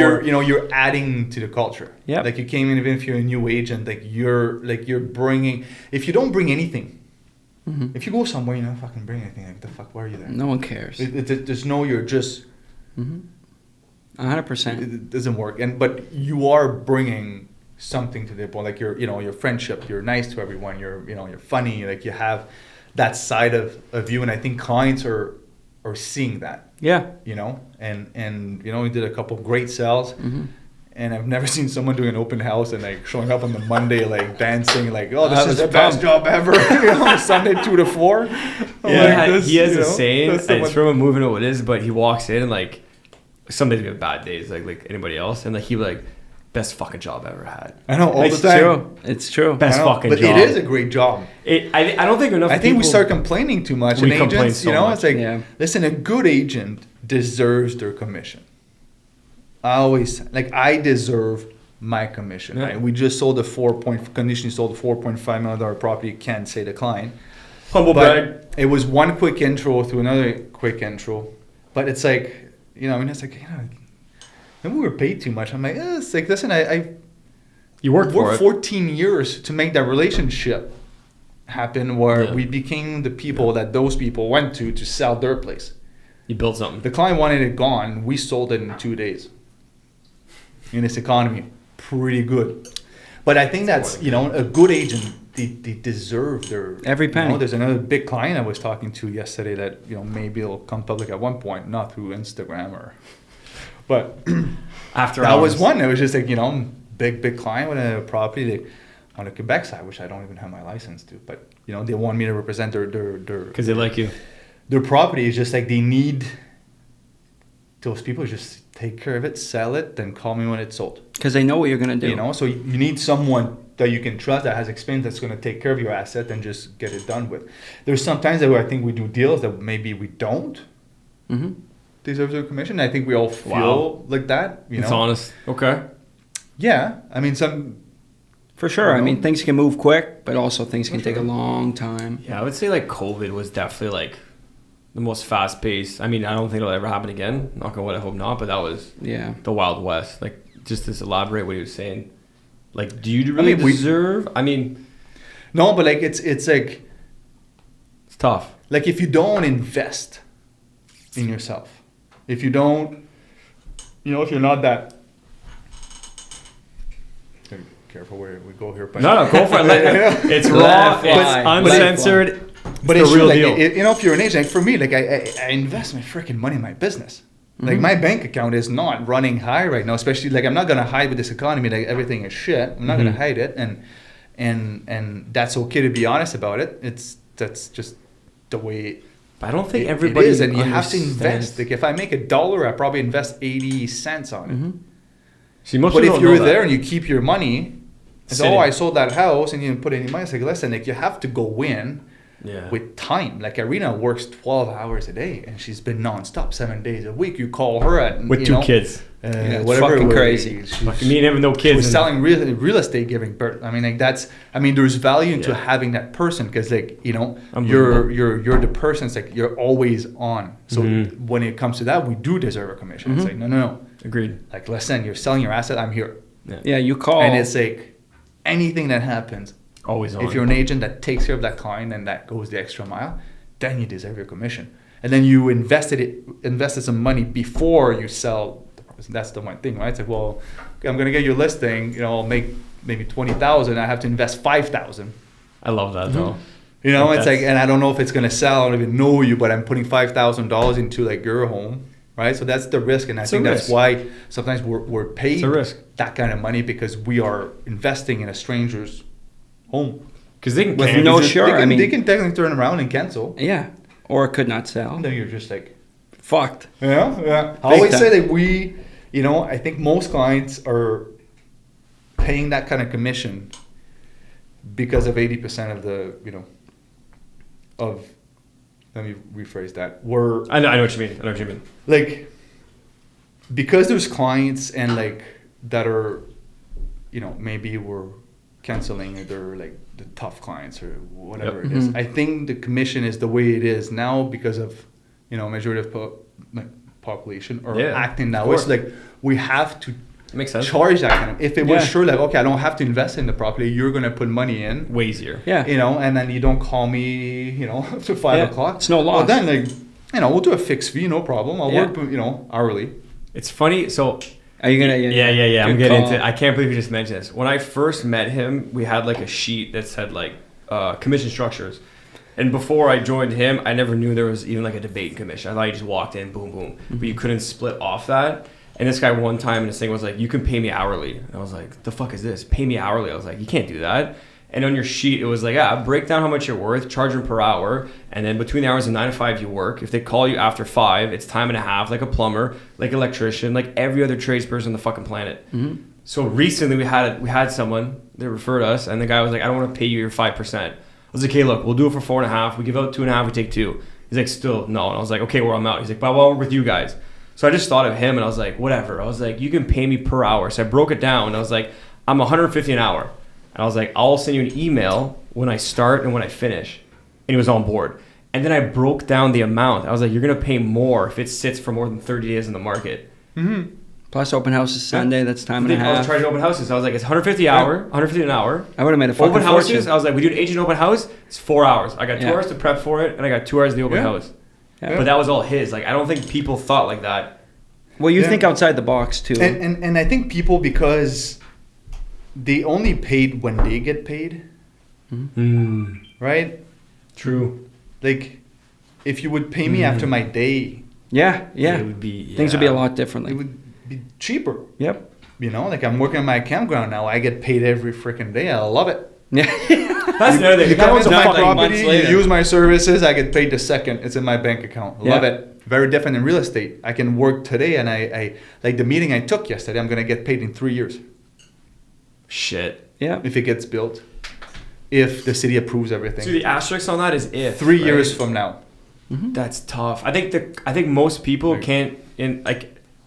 you're adding to the culture. Yeah. Like you came in, even if you're a new agent, like you're bringing. If you don't bring anything, if you go somewhere, you don't fucking bring anything. Like the fuck, why are you there? No one cares. There's no. You're just. 100%. It doesn't work, but you are bringing something to the point, like your friendship. You're nice to everyone. You're funny. Like you have that side of you, and I think clients are seeing that. Yeah. And we did a couple of great sales, and I've never seen someone doing an open house and like showing up on the Monday like dancing like, oh, this is the best job ever. Sunday 2 to 4. Yeah, he has a saying. It's from a movie, what it is, but he walks in and like. Some days we have bad days, like anybody else, and like he would like, best fucking job I ever had. I know, all the time. It's true. Best fucking but job. It is a great job. I don't think enough. I think we start complaining too much. We and complain agents, so much. It's like, listen, a good agent deserves their commission. I deserve my commission. Yeah. Right? We just sold conditionally sold a $4.5 million property. Can't say decline. Humble brag. It was one quick intro to another quick intro, but it's like. It's like, maybe we were paid too much. I'm like, it's like, listen, you worked 14 years to make that relationship happen where we became the people that those people went to sell their place. You built something. The client wanted it gone. We sold it in 2 days. In this economy, pretty good. But I think that's, a good agent, they deserve their every penny. There's another big client I was talking to yesterday that maybe it'll come public at one point, not through Instagram but after that hours. was one. It was just like big client with a property on the Quebec side, which I don't even have my license to, but they want me to represent their because they like you. Their property is just like they need those people just take care of it, sell it, then call me when it's sold. Because they know what you're gonna do. So you need someone that you can trust that has experience that's going to take care of your asset and just get it done with. There's sometimes that I think we do deals that maybe we don't deserve their commission. I think we all feel like that. It's honest. Okay. Yeah, I mean some. For sure. I mean things can move quick, but also things can take a long time. Yeah, I would say like COVID was definitely like the most fast paced. I mean, I don't think it'll ever happen again. Knock on wood, I hope not. But that was the Wild West. Like just to elaborate what he was saying. Like, do you really deserve? No, but like it's like it's tough. Like if you don't invest in yourself, if you don't, if you're not that. Careful where we go here. But no, go for it. It's raw. It's uncensored. But it's the real true, deal. If you're an agent, like for me, like I invest my freaking money in my business. Like my bank account is not running high right now, especially like I'm not gonna hide with this economy. Like everything is shit. I'm not gonna hide it, and that's okay to be honest about it. That's just the way. But I don't think everybody is, and you have to invest. Like if I make $1, I probably invest 80 cents on it. See, most but people if don't you're know there that. and you keep your money, it's I sold that house and you didn't put any money. It's like listen, like you have to go in. Yeah. With time, like Irina works 12 hours a day, and she's been nonstop 7 days a week. You call her at with 2 kids. It's whatever. fucking crazy. Me and him with no kids. She's selling real estate, giving birth. I mean, like that's. I mean, there's value into having that person because, like, you're the person. It's like you're always on. So when it comes to that, we do deserve a commission. It's like no. Agreed. Like, listen, you're selling your asset. I'm here. Yeah, you call, and it's like anything that happens. Always on. If you're an agent that takes care of that client and that goes the extra mile, then you deserve your commission. And then you invested some money before you sell. That's the one thing, right? It's like, well, okay, I'm gonna get your listing. I'll make maybe 20,000. I have to invest 5,000. I love that though. It's like, and I don't know if it's gonna sell. I don't even know you, but I'm putting $5,000 into like your home, right? So that's the risk, and I think that's why sometimes we're paid that kind of money because we are investing in a stranger's home. Because they can With cancel. no sure. They can technically turn around and cancel. Yeah. Or it could not sell. And then you're just like, Fucked. yeah. I Big always time. say that I think most clients are paying that kind of commission because of 80% of the, let me rephrase that. I know what you mean. Like, because there's clients and like that are, maybe we're canceling or they're like the tough clients or whatever it is. I think the commission is the way it is now because of, majority of population are acting that way. So like we have to makes sense. Charge that kind of. If it was sure like, okay, I don't have to invest in the property, you're gonna put money in. Way easier. Yeah. And then you don't call me, to 5 o'clock. It's no loss. Well, then we'll do a fixed fee, no problem. I'll work, hourly. It's funny. So. Are you gonna? Yeah. I'm getting into it. I can't believe you just mentioned this. When I first met him, we had like a sheet that said like commission structures. And before I joined him, I never knew there was even like a debate commission. I thought you just walked in, boom, boom. But you couldn't split off that. And this guy one time in this thing was like, you can pay me hourly. And I was like, the fuck is this? Pay me hourly. I was like, you can't do that. And on your sheet, it was like, break down how much you're worth, charge them per hour. And then between the hours of 9 to 5, you work. If they call you after 5, it's time and a half, like a plumber, like electrician, like every other tradesperson on the fucking planet. So recently we had someone that referred us, and the guy was like, I don't want to pay you your 5%. I was like, hey, look, we'll do it for 4.5. We give out 2.5, we take 2. He's like, still no. And I was like, okay, well, I'm out. He's like, but I'll work with you guys. So I just thought of him, and I was like, whatever. I was like, you can pay me per hour. So I broke it down, and I was like, I'm $150 an hour. And I was like, I'll send you an email when I start and when I finish. And he was on board. And then I broke down the amount. I was like, you're going to pay more if it sits for more than 30 days in the market. Plus open house is Sunday. That's time and a half. I was charging open houses. I was like, it's $150 an hour. I would have made a fucking open houses. fortune. I was like, we do an agent open house. It's 4 hours. I got 2 hours to prep for it, and I got 2 hours of the open house. Yeah. But that was all his. Like, I don't think people thought like that. Well, you think outside the box too. And I think people, because they only paid when they get paid, right? True. Like, if you would pay me after my day, it would be things would be a lot differently. It would be cheaper. Yep. Like I'm working on my campground now. I get paid every freaking day. I love it. Yeah. That's the other thing. You come into my like property, months you later. use my services, I get paid the second it's in my bank account. Love it. Very different in real estate. I can work today, and I like the meeting I took yesterday, I'm going to get paid in 3 years. Shit. Yeah. If it gets built. If the city approves everything. So the asterisk on that is if. 3 years from now. That's tough. I think most people can't,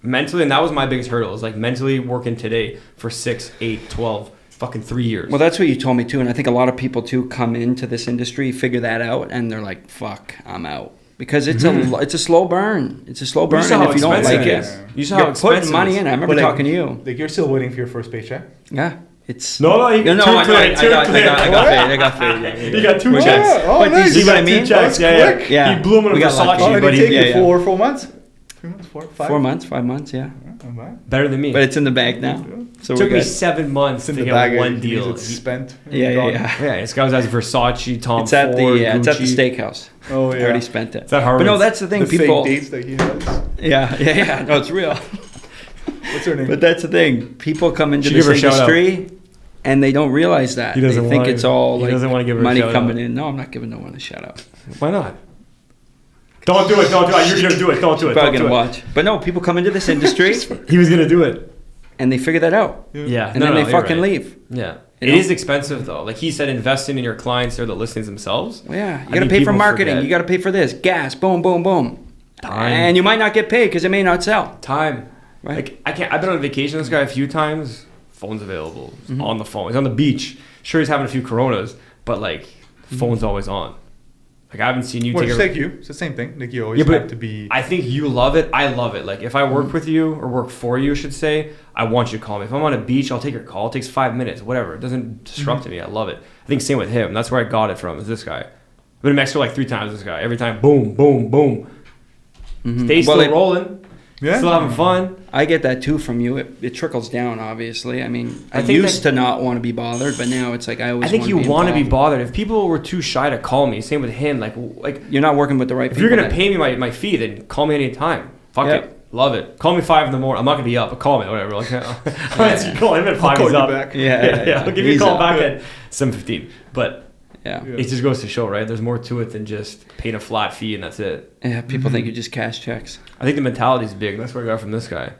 mentally, and that was my biggest hurdle, is like mentally working today for 6, 8, 12, fucking 3 years. Well, that's what you told me too, and I think a lot of people too come into this industry, figure that out, and they're like, "Fuck, I'm out," because it's a slow burn. It's a slow burn, and if you don't like it, you saw how expensive putting money in. I remember talking to you. Like you're still waiting for your first paycheck? Yeah. It's no, I got paid. I got paid. You got 2 checks. But nice. you see what I mean? 2 checks. Yeah. He blew him in a Versace, Oh, but he take you for 4 months? 3 months, 4, 5? 4 months, 5 months, yeah. Better than me. But it's in the bag now. So it took me 7 months to get one deal. It's spent. Yeah. This guy was at Versace, Tom It's at Ford, it's at the Gucci. steakhouse. Oh, yeah. I already spent it. It's at Harvard. But no, that's the thing. The People. fake dates that he has. Yeah. No, it's real. What's her name? But that's the thing. People come into Should this give her a shout industry and they don't realize that. He doesn't they think want it's to. all He like doesn't want to give her a money shout coming out. in. No, I'm not giving no one a shout out. Why not? Don't do it. You're going to do it. Don't do it. Probably gonna watch. But no, people come into this industry He was going to do it. and they figure that out. Yeah. And then they fucking leave. Yeah. You It know? is expensive, though. Like he said, investing in your clients or the listings themselves. Well, yeah, you I got to think pay for people marketing. forget. You got to pay for this, gas, boom, boom, boom. Time. And you might not get paid because it may not sell. Time. Right. Like I've been on vacation with this guy a few times. Phone's available. He's on the phone. He's on the beach. Sure, he's having a few Coronas, but like, phone's always on. Like I haven't seen you Well, take just a... like you. It's the same thing. Like you always have to be... I think you love it. I love it. Like if I work with you or work for you, I should say, I want you to call me. If I'm on a beach, I'll take your call. It takes 5 minutes, whatever. It doesn't disrupt me. I love it. I think same with him. That's where I got it from, is this guy. I've been in Mexico like 3 times with this guy. Every time, boom, boom, boom. Stay still rolling. Yeah. Still having fun. I get that too from you. It trickles down, obviously. I mean, I think used to not want to be bothered, but now it's like I always. I think you want to be involved. bothered. If people were too shy to call me, same with him. Like You're not working with the right if people. you're gonna then. pay me my fee, then call me anytime. Fuck Yep. it, love it. Call me 5 in the morning. I'm not gonna be up, but call me, whatever. Like, I'm call him at 5. I'll call He's you up. back. Yeah. I'll give you a He's call up. back at 7:15. But Yeah. It just goes to show, right? There's more to it than just paying a flat fee and that's it. Yeah, people think you just cash checks. I think the mentality is big. That's what I got from this guy.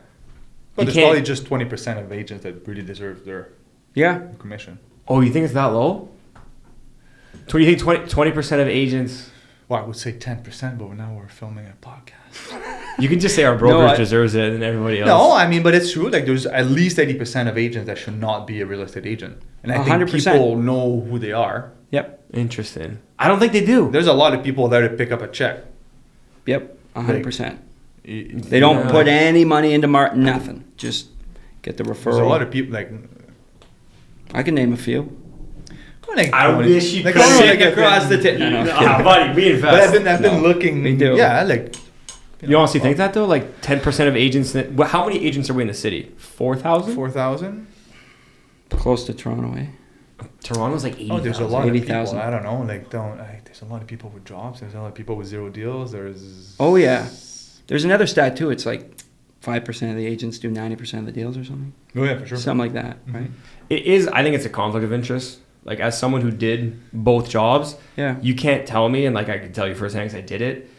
But there's probably just 20% of agents that really deserve their commission. Oh, you think it's that low? So you think 20% of agents... Well, I would say 10%, but now we're filming a podcast. You can just say our brokerage deserves it and everybody else. No, I mean, but it's true. Like, there's at least 80% of agents that should not be a real estate agent. And I think 100%. People know who they are. Yep. Interesting. I don't think they do. There's a lot of people there to pick up a check. Yep, 100%. They don't put any money into nothing. Just get the referral. There's a lot of people, like... I can name a few. I wish you could shake across the tip. No, buddy, we invest. But I've been looking. We do. Yeah, like. You honestly think that though? Like 10% of agents. How many agents are we in the city? 4,000. 4,000. Close to Toronto, eh? Toronto's like 80,000. Oh, there's a lot of 80,000. people. I don't know. Like, there's a lot of people with jobs. There's a lot of people with zero deals. Oh yeah. There's another stat too. It's like 5% of the agents do 90% of the deals or something. Oh yeah, for sure. Something like that, right? It is. I think it's a conflict of interest. Like, as someone who did both jobs, you can't tell me, and like I can tell you firsthand because I did it,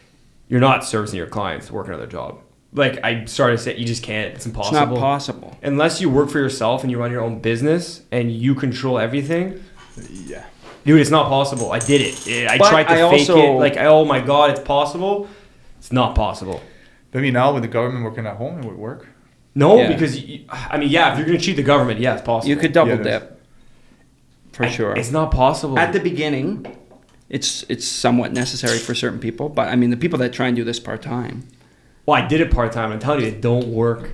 you're not servicing your clients working another job. Like, I started to say, you just can't. It's impossible. It's not possible. Unless you work for yourself and you run your own business and you control everything. Yeah. Dude, it's not possible. I did it. I tried to fake it. Like, oh my God, it's possible. It's not possible. Maybe now with the government working at home, it would work. No, because, if you're going to cheat the government, it's possible. You could double dip. For sure. It's not possible. At the beginning, it's somewhat necessary for certain people. But, I mean, the people that try and do this part-time. Well, I did it part-time. I'm telling you, it don't work.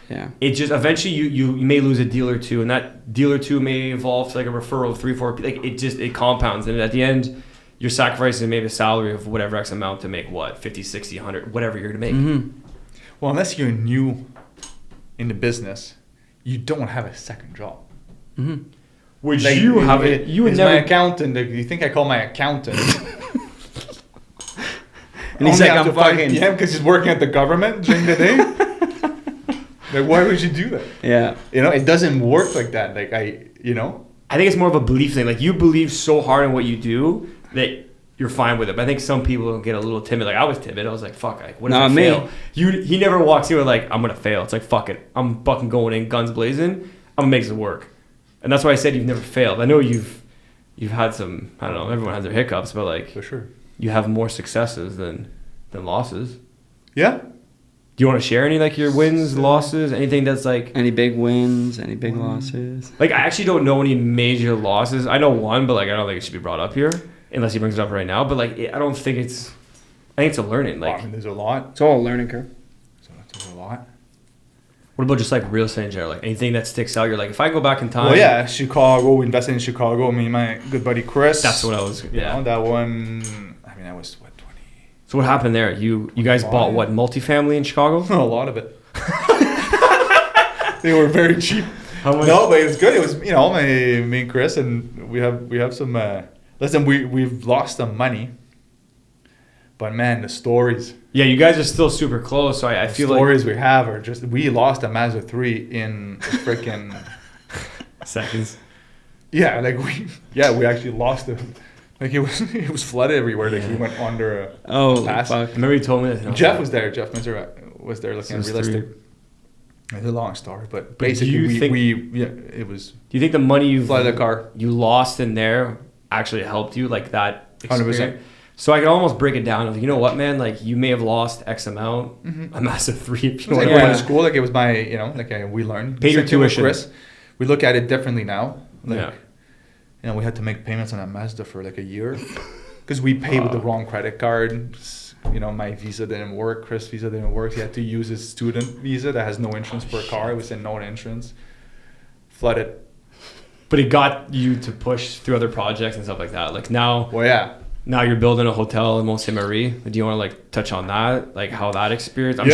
Yeah. It just, eventually, you may lose a deal or two. And that deal or two may evolve to like a referral of 3-4. Like, it compounds. And at the end, you're sacrificing maybe a salary of whatever X amount to make what? 50, 60, 100, whatever you're going to make. Mm-hmm. Well, unless you're new in the business, you don't have a second job. Mm-hmm. Would like, you have it? You would never. My accountant. Like, you think I call my accountant? And he's like, I'm fucking. Yeah, because he's working at the government during the day. Like, why would you do that? Yeah. It doesn't work like that. Like, I think it's more of a belief thing. Like, you believe so hard in what you do that you're fine with it. But I think some people get a little timid. Like, I was timid. I was like, fuck, like, what if I fail? He never walks in with like, I'm gonna fail. It's like, fuck it. I'm fucking going in guns blazing. I'm gonna make this work. And that's why I said you've never failed. I know you've had some, I don't know, everyone has their hiccups, but like, for sure, you have more successes than losses. Yeah. Do you want to share any like your wins, losses, anything that's like any big wins, any big losses? Like, I actually don't know any major losses. I know one, but like I don't think it should be brought up here unless he brings it up right now. But like I think it's a learning. Like, there's a lot. It's all a learning curve. There's a lot. What about just like real estate in general? Like anything that sticks out? You're like, if I go back in time. Well, yeah, Chicago. We invested in Chicago. Me and my good buddy Chris. That's what I was. Yeah. That one. I mean, I was what, 20. So what happened there? You guys bought what, multifamily in Chicago? A lot of it. They were very cheap. How much? No, but it was good. It was me and Chris, and we have some. Listen, we've lost some money. But man, the stories. Yeah, you guys are still super close, so I feel like... The stories we have are just... We lost a Mazda 3 in freaking... seconds. Yeah, like we actually lost it. Like it was flooded everywhere. Like we went under a pass. Fuck. I remember you told me that. Jeff was there. Jeff Minzer was there looking at real estate. It's a long story, but basically it was... Do you think the money you lost in there actually helped you, like that experience? 100%. So I could almost break it down. Like, you know what, man? Like, you may have lost X amount, a massive 3. If you know like going to school, like it was my, we learned. Paid your tuition. Chris, we look at it differently now. Like, we had to make payments on that Mazda for like a year because we paid with the wrong credit card. My visa didn't work. Chris' visa didn't work. He had to use his student visa that has no insurance for a car. It was in no insurance. Flooded. But it got you to push through other projects and stuff like that. Like now. Well, yeah. Now you're building a hotel in Mont-Saint-Marie. Do you want to like touch on that? Like how that experience? For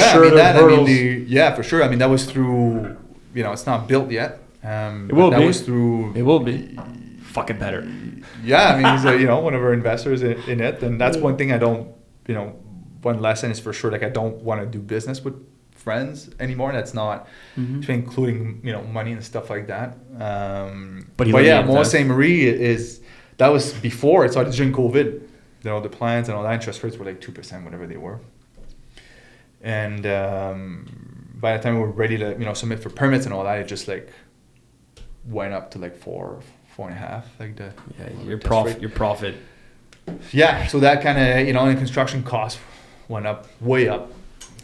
sure. I mean, that was through, it's not built yet. It will be. That was through. It will be. Fucking better. Yeah. I mean, he's one of our investors in it. And that's one thing I don't, one lesson is for sure, like I don't want to do business with friends anymore. That's not including, money and stuff like that. But yeah, Mont-Saint-Marie is, that was before it started during COVID. You know, the plans and all that interest rates were like 2%, whatever they were. And by the time we were ready to, you know, submit for permits and all that, it just like went up to like 4.5, like the your profit. Yeah, so that kind of, you know, and construction costs went up, way up.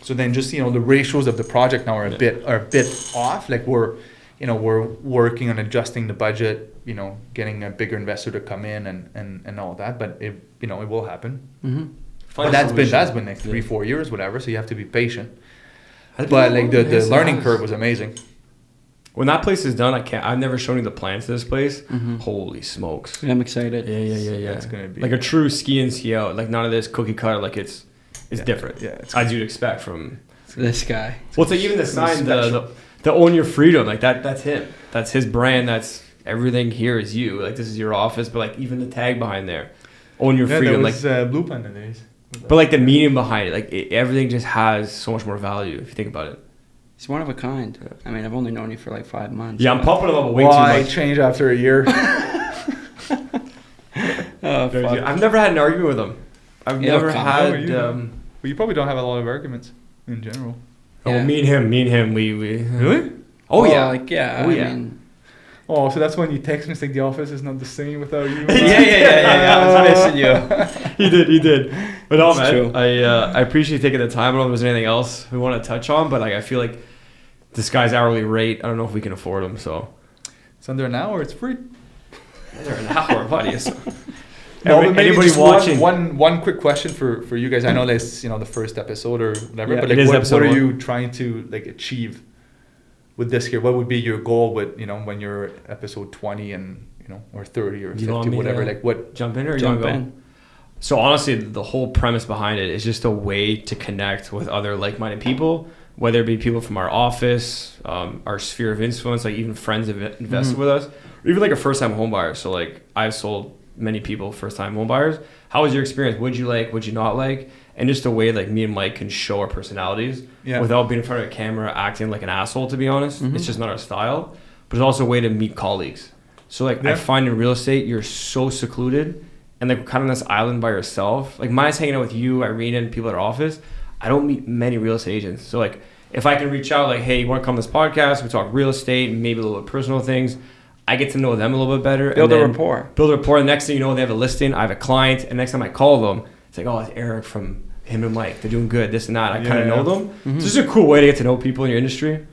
So then just, you know, the ratios of the project now are a bit off. Like we're working on adjusting the budget, you know, getting a bigger investor to come in and all that. But it, you know, it will happen. Mm-hmm. But that's been like 3-4 years, whatever. So you have to be patient. But like the learning curve was amazing. When that place is done, I've never shown you the plans to this place. Mm-hmm. Holy smokes! I'm excited. Yeah. It's gonna be like a true ski in, ski out. Like none of this cookie cutter. Like it's different. Yeah, as you'd expect from this guy. Well, it's like even the sign, the own your freedom. Like that's him. That's his brand. That's everything here is you. Like this is your office. But like even the tag behind there, own your freedom. That was Blue Panda days. But like the meaning behind it, like everything just has so much more value if you think about it. He's one of a kind. I mean, I've only known you for like 5 months. Yeah, I'm pumping him up way too much. I changed after a year. Oh, fuck. I've never had an argument with him. I've never had. Well, you probably don't have a lot of arguments in general. Oh, me and him. We really? Oh well, yeah. Like yeah. Oh I yeah. mean, oh, so that's when you text me saying the office is not the same without you. yeah. I was missing you. He did. But no, That's man. true. I appreciate you taking the time. I don't know if there's anything else we want to touch on, but like I feel like this guy's hourly rate, I don't know if we can afford him. So it's under an hour. It's free. Under an hour, buddy. No, but maybe anybody just watching? one quick question for you guys. I know this, you know, the first episode or whatever, Yeah, but it is like, what are episode you trying to like achieve with this here? What would be your goal with, you know, when you're episode 20 and, you know, or 30 or 50, whatever? Like what? Jump in or Jump you want to in. go? So honestly, the whole premise behind it is just a way to connect with other like-minded people, whether it be people from our office, our sphere of influence, like even friends have invested with us, or even like a first-time home buyer. So like I've sold many people first-time home buyers. How was your experience? What'd you like? What'd you not like? And just a way like me and Mike can show our personalities without being in front of a camera acting like an asshole, to be honest. It's just not our style. But it's also a way to meet colleagues. So like I find in real estate, you're so secluded and like kind of on this island by yourself. Like mine's hanging out with you, Irina, and people at our office. I don't meet many real estate agents. So like if I can reach out like, hey, you want to come to this podcast? We talk real estate and maybe a little bit personal things. I get to know them a little bit better. Build a rapport. Build a rapport. The next thing you know, they have a listing. I have a client. And next time I call them, it's like, oh, it's Eric from him and Mike. They're doing good, this and that. I kind of know them. Mm-hmm. So it's a cool way to get to know people in your industry.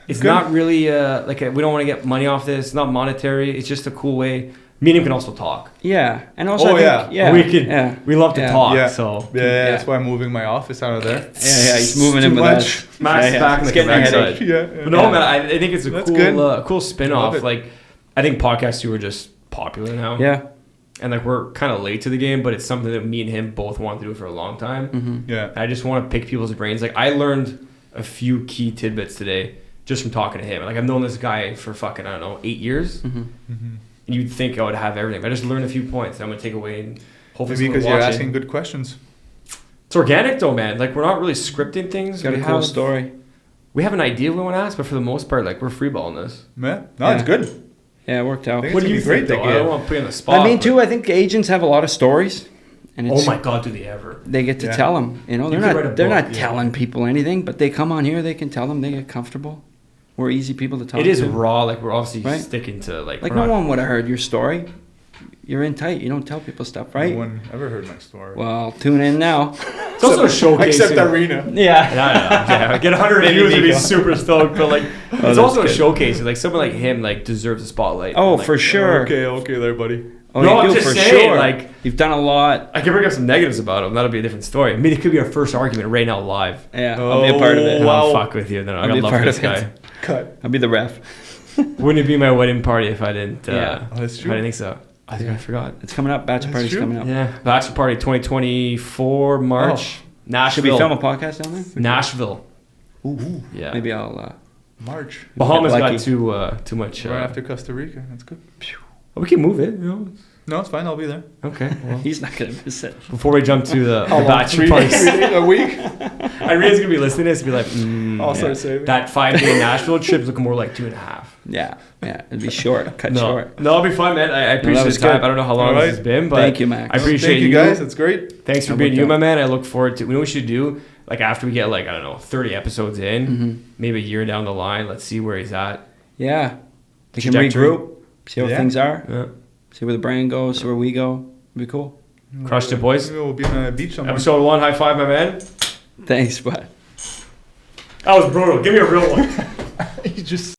It's not really we don't want to get money off this. It's not monetary. It's just a cool way. Me and him can also talk. Yeah. And also, we love to talk. Yeah. So that's why I'm moving my office out of there. Yeah, he's moving in with us. Max is back in the Quebec side. But no, man, I think it's a cool spin-off. Like, I think podcasts too are just popular now. Yeah. And like we're kind of late to the game, but it's something that me and him both want to do for a long time. Mm-hmm. Yeah. And I just want to pick people's brains. Like I learned a few key tidbits today just from talking to him. Like I've known this guy for fucking, I don't know, 8 years. Mm-hmm. Mm-hmm. And you'd think I would have everything. But I just learned a few points that I'm going to take away and hopefully maybe because you're asking good questions. It's organic though, man. Like we're not really scripting things. Got a cool story. We have an idea of what we want to ask, but for the most part, like we're freeballing this. Yeah. No, it's good. Yeah, it worked out. What do you think, though? I don't want to put you on the spot. I mean, too, I think agents have a lot of stories. And oh my God, do they ever? They get to tell them. You know, they're not telling people anything, but they come on here, they can tell them, they get comfortable. We're easy people to talk to. It is raw. Like we're obviously sticking to like no one would have heard your story. You're in tight. You don't tell people stuff, right? No one ever heard my story. Well, tune in now. It's also a showcase. Except Irina. Yeah. Get 100 views and be super stoked. But like, it's also a showcase. Like someone like him like deserves a spotlight. Oh, like, for sure. Okay there, buddy. Oh, no, you I'm do just for saying, sure. like you've done a lot. I can bring up some negatives about him. That'll be a different story. I mean, it could be our first argument right now live. Yeah, I'll be a part of it. I'll fuck with you. Then I gotta love this guy. Cut. I'll be the ref. Wouldn't it be my wedding party if I didn't? That's true. I didn't think so. I think I forgot. It's coming up. Bachelor party's coming up. Yeah, bachelor party 2024 March. Nashville. Should we film a podcast down there? Nashville. Ooh. Yeah. Maybe I'll. March. Bahamas got too much. Right after Costa Rica. That's good. We can move it. You know. No, it's fine. I'll be there. Okay. Well. He's not gonna miss it. Before we jump to the bachelor party, a week. Irina's gonna be listening to this and be like, I'll start saving. That 5-day Nashville trip is looking more like 2.5. Yeah, it'd be short, cut No, short. no, it'll be fun, man. I appreciate was the time. good. I don't know how long All right. this has been, but Thank you, Max. I appreciate Thank you guys. It's great. Thanks for How being about you, my that? man. I look forward to. We know what we should do. Like after we get 30 episodes in, Mm-hmm. maybe a year down the line. Let's see where he's at. Yeah, we can Trajectory. regroup, see how things are, Yeah. see where the brand goes, see where we go. It'd be cool. Crushed it, boys. Maybe we'll be on a beach somewhere. Episode 1. High five, my man. Thanks, bud. That was brutal. Give me a real one. You just